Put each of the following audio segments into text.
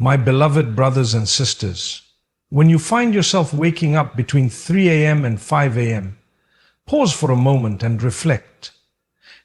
My beloved brothers and sisters, when you find yourself waking up between 3 a.m. and 5 a.m., pause for a moment and reflect.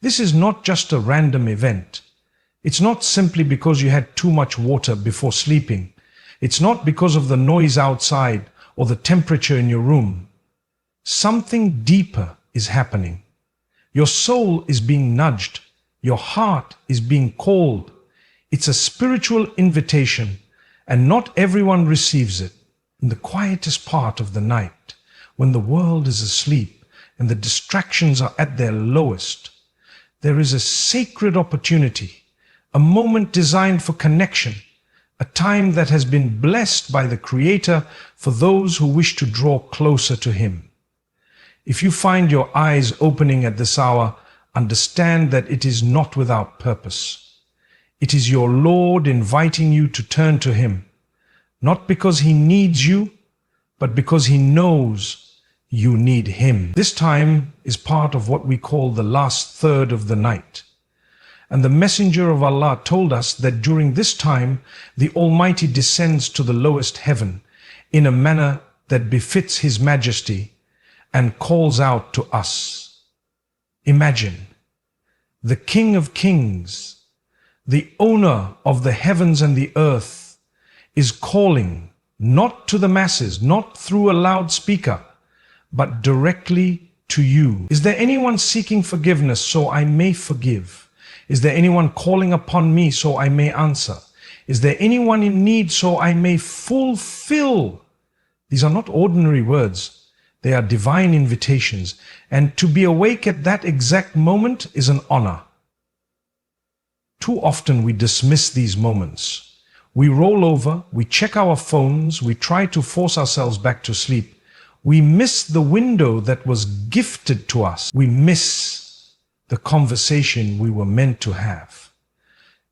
This is not just a random event. It's not simply because you had too much water before sleeping. It's not because of the noise outside or the temperature in your room. Something deeper is happening. Your soul is being nudged. Your heart is being called. It's a spiritual invitation, and not everyone receives it. In the quietest part of the night, when the world is asleep and the distractions are at their lowest, there is a sacred opportunity, a moment designed for connection, a time that has been blessed by the Creator for those who wish to draw closer to Him. If you find your eyes opening at this hour, understand that it is not without purpose. It is your Lord inviting you to turn to Him, not because He needs you, but because He knows you need Him. This time is part of what we call the last third of the night. And the Messenger of Allah told us that during this time, the Almighty descends to the lowest heaven in a manner that befits His Majesty and calls out to us. Imagine the King of Kings, the owner of the heavens and the earth, is calling not to the masses, not through a loudspeaker, but directly to you. Is there anyone seeking forgiveness so I may forgive? Is there anyone calling upon me so I may answer? Is there anyone in need so I may fulfill? These are not ordinary words. They are divine invitations. And to be awake at that exact moment is an honor. Too often we dismiss these moments. We roll over, we check our phones, we try to force ourselves back to sleep. We miss the window that was gifted to us. We miss the conversation we were meant to have.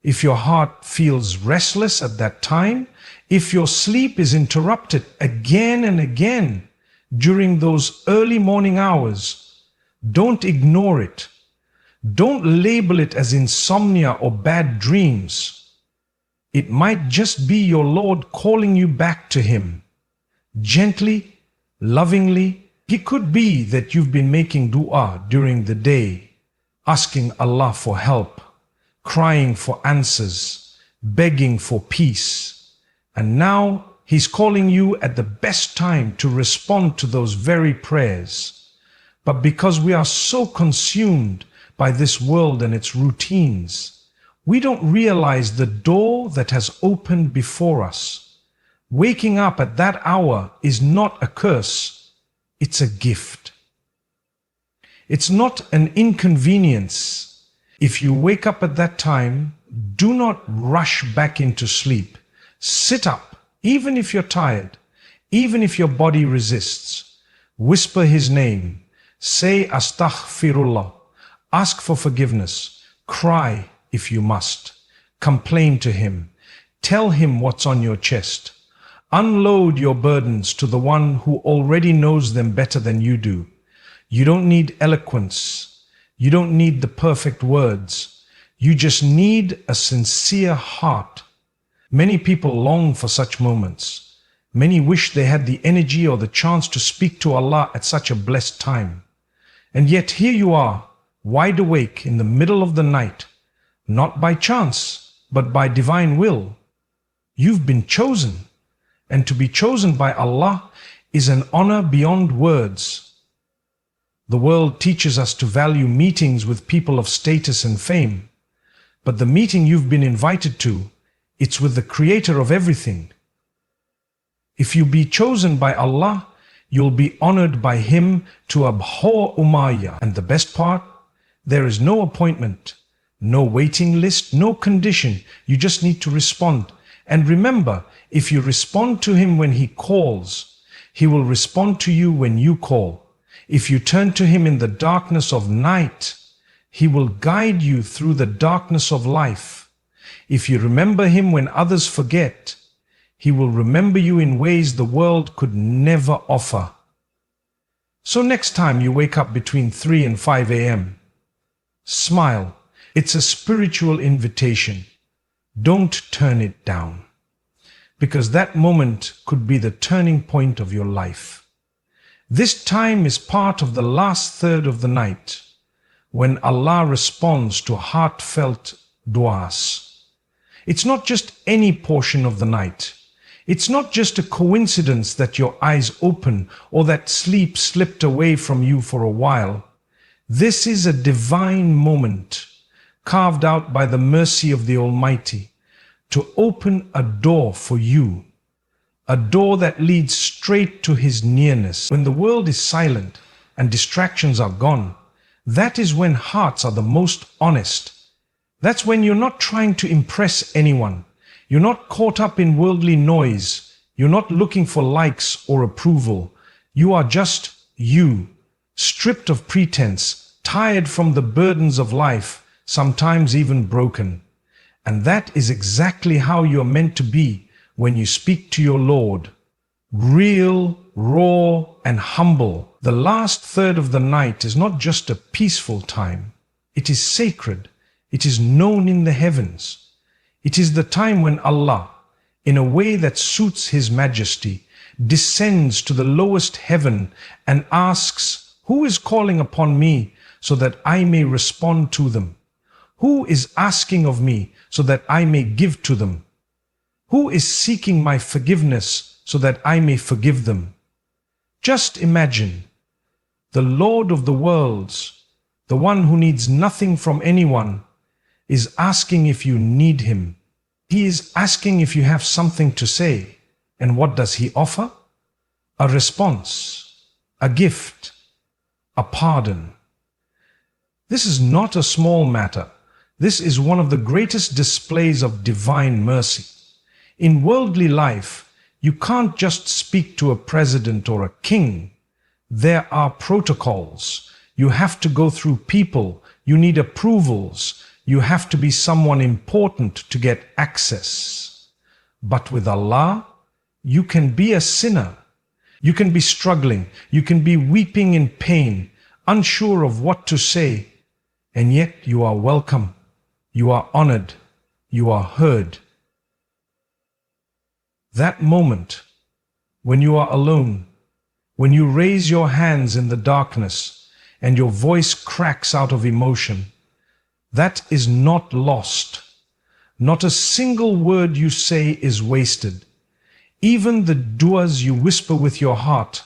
If your heart feels restless at that time, if your sleep is interrupted again and again during those early morning hours, don't ignore it. Don't label it as insomnia or bad dreams. It might just be your Lord calling you back to Him. Gently, lovingly. It could be that you've been making dua during the day, asking Allah for help, crying for answers, begging for peace. And now He's calling you at the best time to respond to those very prayers. But because we are so consumed by this world and its routines, we don't realize the door that has opened before us. Waking up at that hour is not a curse, it's a gift. It's not an inconvenience. If you wake up at that time, do not rush back into sleep. Sit up, even if you're tired, even if your body resists. Whisper His name. Say Astaghfirullah. Ask for forgiveness. Cry if you must. Complain to Him. Tell Him what's on your chest. Unload your burdens to the one who already knows them better than you do. You don't need eloquence. You don't need the perfect words. You just need a sincere heart. Many people long for such moments. Many wish they had the energy or the chance to speak to Allah at such a blessed time. And yet here you are, wide awake in the middle of the night, not by chance, but by divine will. You've been chosen, and to be chosen by Allah is an honor beyond words. The world teaches us to value meetings with people of status and fame, but the meeting you've been invited to, it's with the Creator of everything. If you be chosen by Allah, you'll be honored by Him to abhor umayya. And the best part, there is no appointment, no waiting list, no condition. You just need to respond. And remember, if you respond to Him when He calls, He will respond to you when you call. If you turn to Him in the darkness of night, He will guide you through the darkness of life. If you remember Him when others forget, He will remember you in ways the world could never offer. So next time you wake up between 3 and 5 a.m., smile. It's a spiritual invitation. Don't turn it down. because that moment could be the turning point of your life. This time is part of the last third of the night, when Allah responds to heartfelt du'as. It's not just any portion of the night. It's not just a coincidence that your eyes open or that sleep slipped away from you for a while. This is a divine moment, carved out by the mercy of the Almighty, to open a door for you, a door that leads straight to His nearness. When the world is silent and distractions are gone, that is when hearts are the most honest. That's when you're not trying to impress anyone. You're not caught up in worldly noise. You're not looking for likes or approval. You are just you, stripped of pretense, tired from the burdens of life, sometimes even broken. And that is exactly how you're meant to be when you speak to your Lord. Real, raw, and humble. The last third of the night is not just a peaceful time. It is sacred. It is known in the heavens. It is the time when Allah, in a way that suits His Majesty, descends to the lowest heaven and asks, "Who is calling upon me so that I may respond to them? Who is asking of me so that I may give to them? Who is seeking my forgiveness so that I may forgive them?" Just imagine, the Lord of the worlds, the one who needs nothing from anyone, is asking if you need Him. He is asking if you have something to say. And what does He offer? A response, a gift, a pardon. This is not a small matter. This is one of the greatest displays of divine mercy. In worldly life, you can't just speak to a president or a king. There are protocols. You have to go through people. You need approvals. You have to be someone important to get access. But with Allah, you can be a sinner. You can be struggling. You can be weeping in pain, unsure of what to say. And yet you are welcome. You are honored. You are heard. That moment, when you are alone, when you raise your hands in the darkness and your voice cracks out of emotion, that is not lost. Not a single word you say is wasted. Even the du'as you whisper with your heart,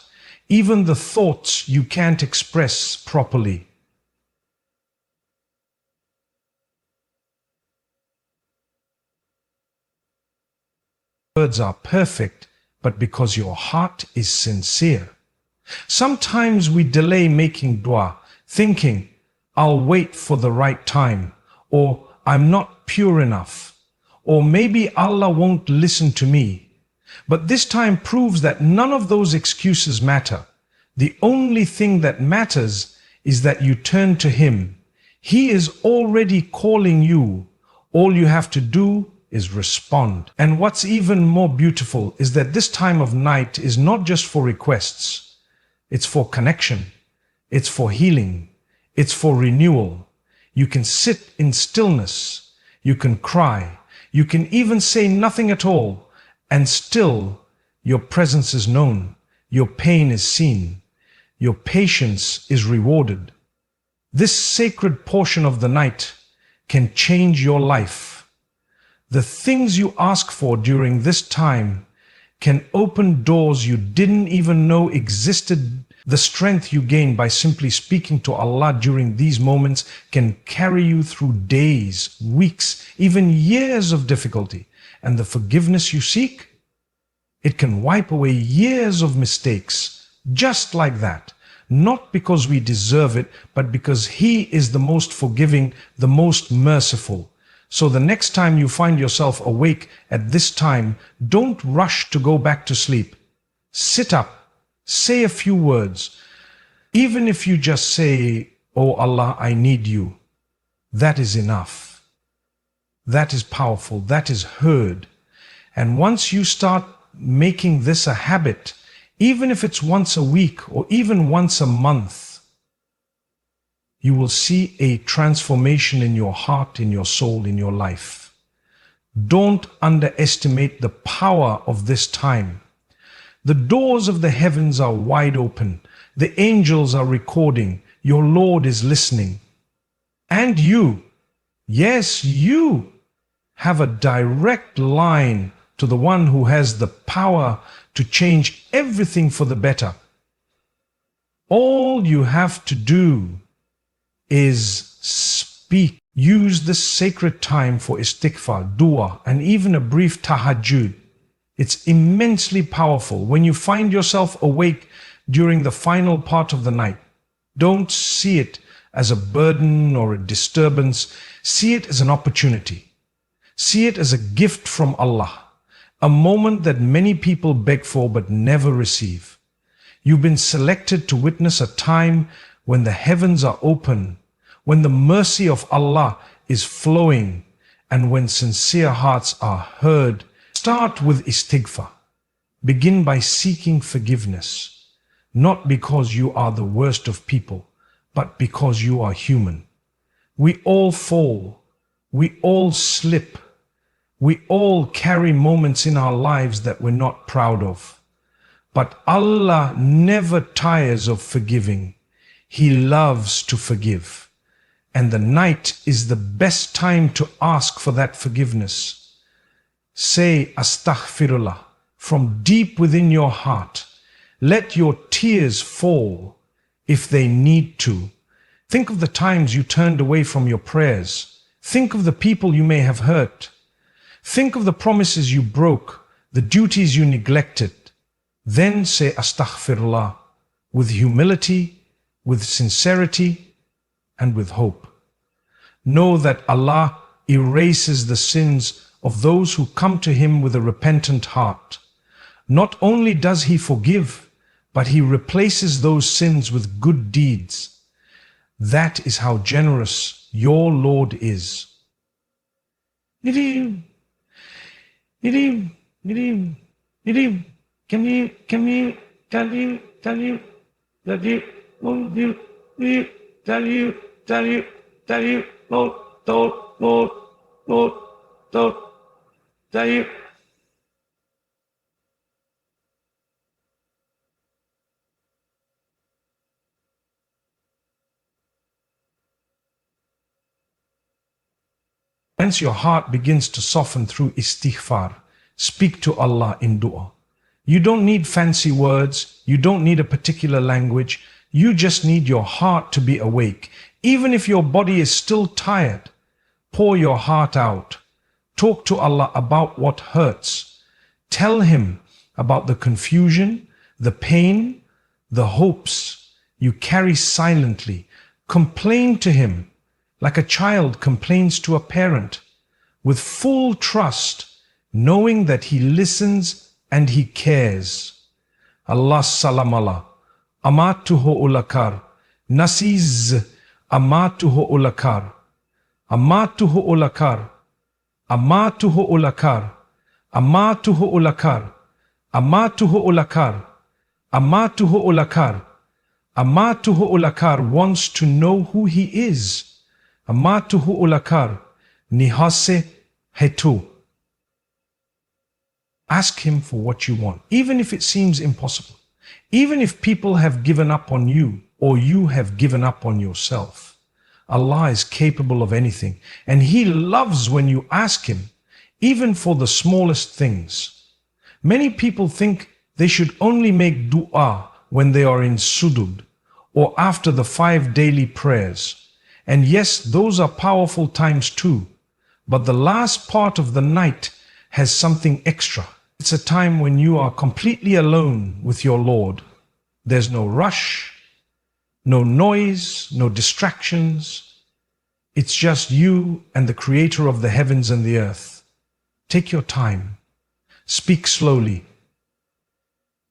even the thoughts you can't express properly. Words are perfect, but because your heart is sincere. Sometimes we delay making dua, thinking, "I'll wait for the right time," or "I'm not pure enough," or "maybe Allah won't listen to me." But this time proves that none of those excuses matter. The only thing that matters is that you turn to Him. He is already calling you. All you have to do is respond. And what's even more beautiful is that this time of night is not just for requests. It's for connection. It's for healing. It's for renewal. You can sit in stillness. You can cry. You can even say nothing at all. And still, your presence is known. Your pain is seen. Your patience is rewarded. This sacred portion of the night can change your life. The things you ask for during this time can open doors you didn't even know existed. The strength you gain by simply speaking to Allah during these moments can carry you through days, weeks, even years of difficulty. And the forgiveness you seek, it can wipe away years of mistakes, just like that. Not because we deserve it, but because He is the most forgiving, the most merciful. So the next time you find yourself awake at this time, don't rush to go back to sleep. Sit up, say a few words. Even if you just say, "Oh Allah, I need you," that is enough. That is powerful, that is heard. And once you start making this a habit, even if it's once a week or even once a month, you will see a transformation in your heart, in your soul, in your life. Don't underestimate the power of this time. The doors of the heavens are wide open. The angels are recording. Your Lord is listening. And you, yes, you have a direct line to the one who has the power to change everything for the better. All you have to do is speak. Use this sacred time for istighfar, dua, and even a brief tahajjud. It's immensely powerful. When you find yourself awake during the final part of the night, don't see it as a burden or a disturbance. See it as an opportunity. See it as a gift from Allah, a moment that many people beg for but never receive. You've been selected to witness a time when the heavens are open, when the mercy of Allah is flowing, and when sincere hearts are heard. Start with istighfar. Begin by seeking forgiveness, not because you are the worst of people, but because you are human. We all fall. We all slip. We all carry moments in our lives that we're not proud of. But Allah never tires of forgiving. He loves to forgive. And the night is the best time to ask for that forgiveness. Say astaghfirullah from deep within your heart. Let your tears fall if they need to. Think of the times you turned away from your prayers. Think of the people you may have hurt. Think of the promises you broke, the duties you neglected. Then say astaghfirullah with humility, with sincerity, and with hope. Know that Allah erases the sins of those who come to Him with a repentant heart. Not only does He forgive, but He replaces those sins with good deeds. That is how generous your Lord is. Nidim, can you tell you that you won't tell you Once your heart begins to soften through istighfar, speak to Allah in dua. You don't need fancy words. You don't need a particular language. You just need your heart to be awake. Even if your body is still tired, pour your heart out. Talk to Allah about what hurts. Tell Him about the confusion, the pain, the hopes you carry silently. Complain to Him like a child complains to a parent, with full trust, knowing that He listens and He cares. Allah salam Allah. Amatuhu ulakar. Nasiz. Amatuhu ulakar. Amatuhu ulakar. Amatuhu ulakar. Amatuhu ulakar. Amatuhu ulakar. Amatuhu ulakar. Amatuhu ulakar wants to know who He is. Amatuhu ulakar. Nihase hetu. Ask Him for what you want, even if it seems impossible. Even if people have given up on you, or you have given up on yourself. Allah is capable of anything, and He loves when you ask Him, even for the smallest things. Many people think they should only make dua when they are in sujud, or after the 5 daily prayers. And yes, those are powerful times too. But the last part of the night has something extra. It's a time when you are completely alone with your Lord. There's no rush, no noise, no distractions. It's just you and the Creator of the heavens and the earth. Take your time. Speak slowly.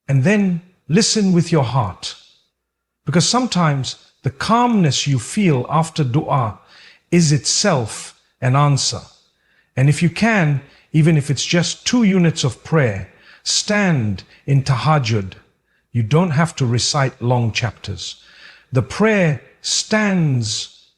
And then listen with your heart. Because sometimes the calmness you feel after dua is itself an answer. And if you can, even if it's just 2 units of prayer, stand in tahajjud. You don't have to recite long chapters. The prayer stands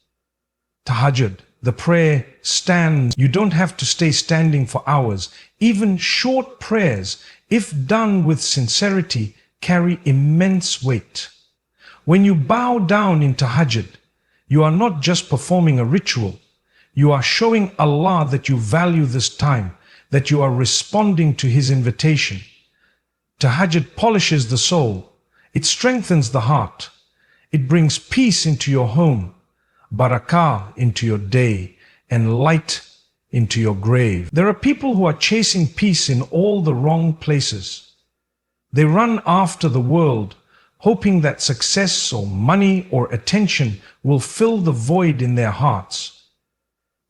tahajjud. the prayer stands. You don't have to stay standing for hours. Even short prayers, if done with sincerity, carry immense weight. When you bow down in tahajjud, you are not just performing a ritual. You are showing Allah that you value this time, that you are responding to His invitation. Tahajjud polishes the soul. It strengthens the heart. It brings peace into your home, barakah into your day, and light into your grave. There are people who are chasing peace in all the wrong places. They run after the world, hoping that success or money or attention will fill the void in their hearts.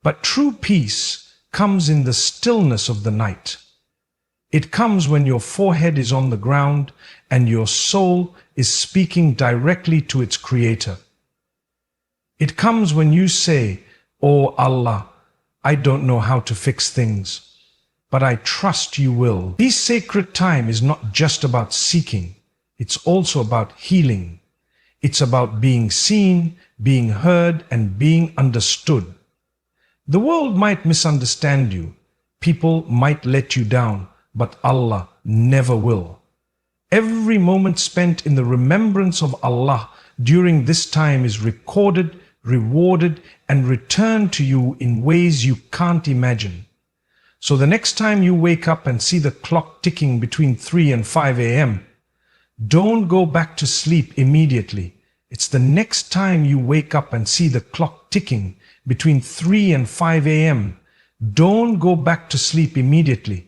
But true peace comes in the stillness of the night. It comes when your forehead is on the ground and your soul is speaking directly to its Creator. It comes when you say, "Oh Allah, I don't know how to fix things, but I trust you will." This sacred time is not just about seeking, it's also about healing. It's about being seen, being heard, and being understood. The world might misunderstand you, people might let you down, but Allah never will. Every moment spent in the remembrance of Allah during this time is recorded, rewarded, and returned to you in ways you can't imagine. So the next time you wake up and see the clock ticking between 3 and 5 a.m., don't go back to sleep immediately. It's the next time you wake up and see the clock ticking between 3 and 5 a.m., don't go back to sleep immediately.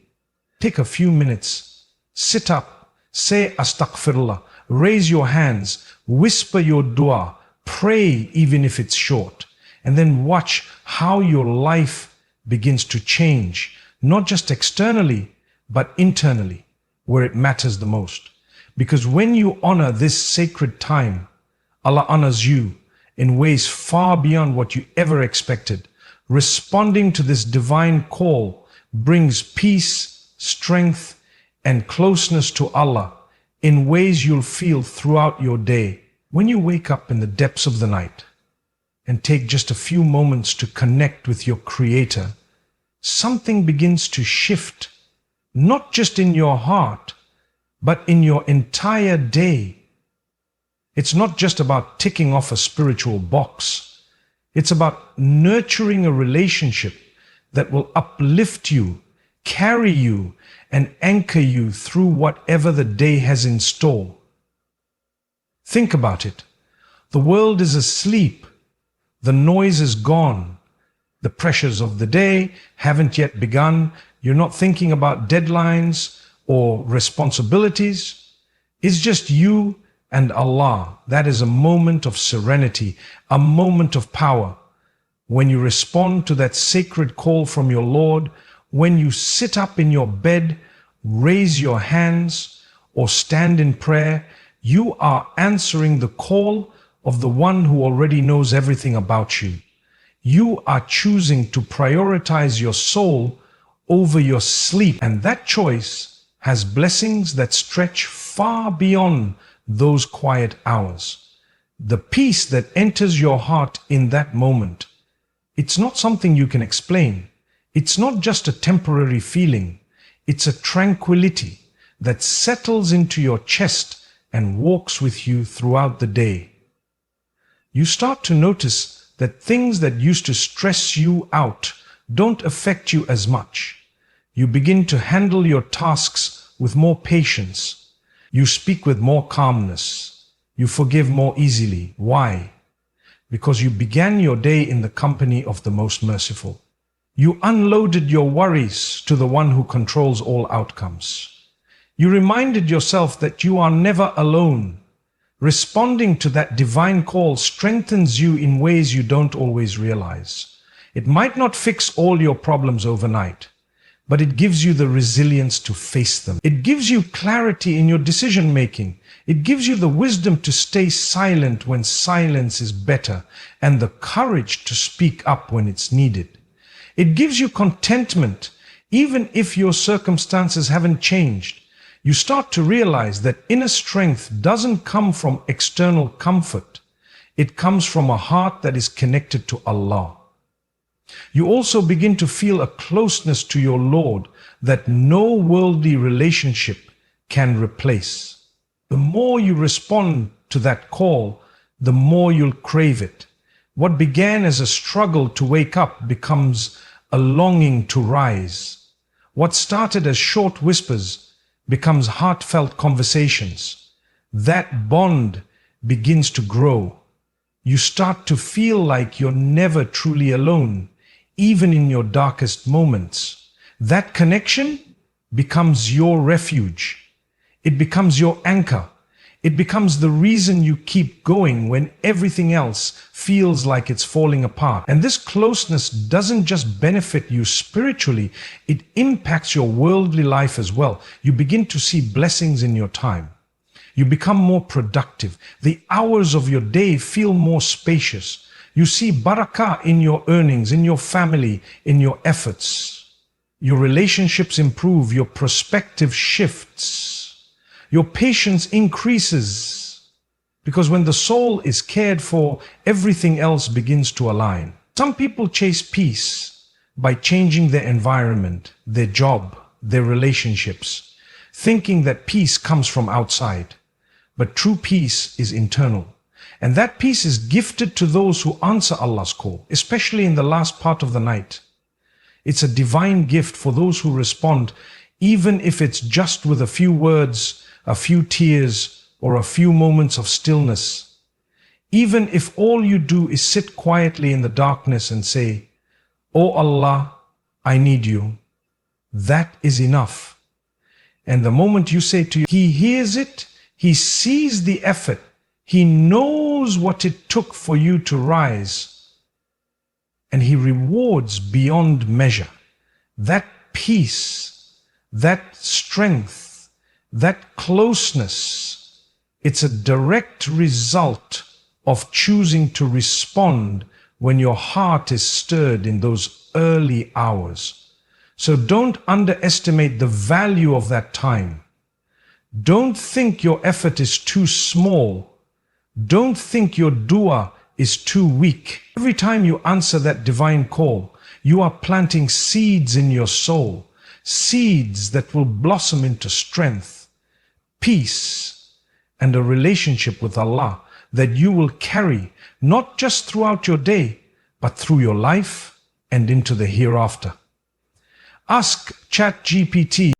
Take a few minutes, sit up, say Astaghfirullah, raise your hands, whisper your dua, pray even if it's short, and then watch how your life begins to change, not just externally, but internally, where it matters the most. Because when you honor this sacred time, Allah honors you in ways far beyond what you ever expected. Responding to this divine call brings peace, strength, and closeness to Allah in ways you'll feel throughout your day. When you wake up in the depths of the night and take just a few moments to connect with your Creator, something begins to shift, not just in your heart, but in your entire day. It's not just about ticking off a spiritual box. It's about nurturing a relationship that will uplift you, carry you, and anchor you through whatever the day has in store. Think about it. The world is asleep. The noise is gone. The pressures of the day haven't yet begun. You're not thinking about deadlines or responsibilities. It's just you and Allah. That is a moment of serenity, a moment of power. When you respond to that sacred call from your Lord, when you sit up in your bed, raise your hands, or stand in prayer, you are answering the call of the one who already knows everything about you. You are choosing to prioritize your soul over your sleep, and that choice has blessings that stretch far beyond those quiet hours. The peace that enters your heart in that moment, it's not something you can explain. It's not just a temporary feeling. It's a tranquility that settles into your chest and walks with you throughout the day. You start to notice that things that used to stress you out don't affect you as much. You begin to handle your tasks with more patience. You speak with more calmness. You forgive more easily. Why? Because you began your day in the company of the Most Merciful. You unloaded your worries to the one who controls all outcomes. You reminded yourself that you are never alone. Responding to that divine call strengthens you in ways you don't always realize. It might not fix all your problems overnight, but it gives you the resilience to face them. It gives you clarity in your decision making. It gives you the wisdom to stay silent when silence is better, and the courage to speak up when it's needed. It gives you contentment, even if your circumstances haven't changed. You start to realize that inner strength doesn't come from external comfort. It comes from a heart that is connected to Allah. You also begin to feel a closeness to your Lord that no worldly relationship can replace. The more you respond to that call, the more you'll crave it. What began as a struggle to wake up becomes a longing to rise. What started as short whispers becomes heartfelt conversations. That bond begins to grow. You start to feel like you're never truly alone, even in your darkest moments. That connection becomes your refuge. It becomes your anchor. It becomes the reason you keep going when everything else feels like it's falling apart. And this closeness doesn't just benefit you spiritually, it impacts your worldly life as well. You begin to see blessings in your time. You become more productive. The hours of your day feel more spacious. You see barakah in your earnings, in your family, in your efforts. Your relationships improve, your perspective shifts. Your patience increases, because when the soul is cared for, everything else begins to align. Some people chase peace by changing their environment, their job, their relationships, thinking that peace comes from outside. But true peace is internal. And that peace is gifted to those who answer Allah's call, especially in the last part of the night. It's a divine gift for those who respond, even if it's just with a few words, a few tears, or a few moments of stillness. Even if all you do is sit quietly in the darkness and say, "Oh Allah, I need you," that is enough. And the moment you say to you, He hears it, He sees the effort, He knows what it took for you to rise, and He rewards beyond measure. That peace, that strength, that closeness, it's a direct result of choosing to respond when your heart is stirred in those early hours. So don't underestimate the value of that time. Don't think your effort is too small. Don't think your dua is too weak. Every time you answer that divine call, you are planting seeds in your soul, seeds that will blossom into strength, peace, and a relationship with Allah that you will carry not just throughout your day, but through your life and into the hereafter. Ask ChatGPT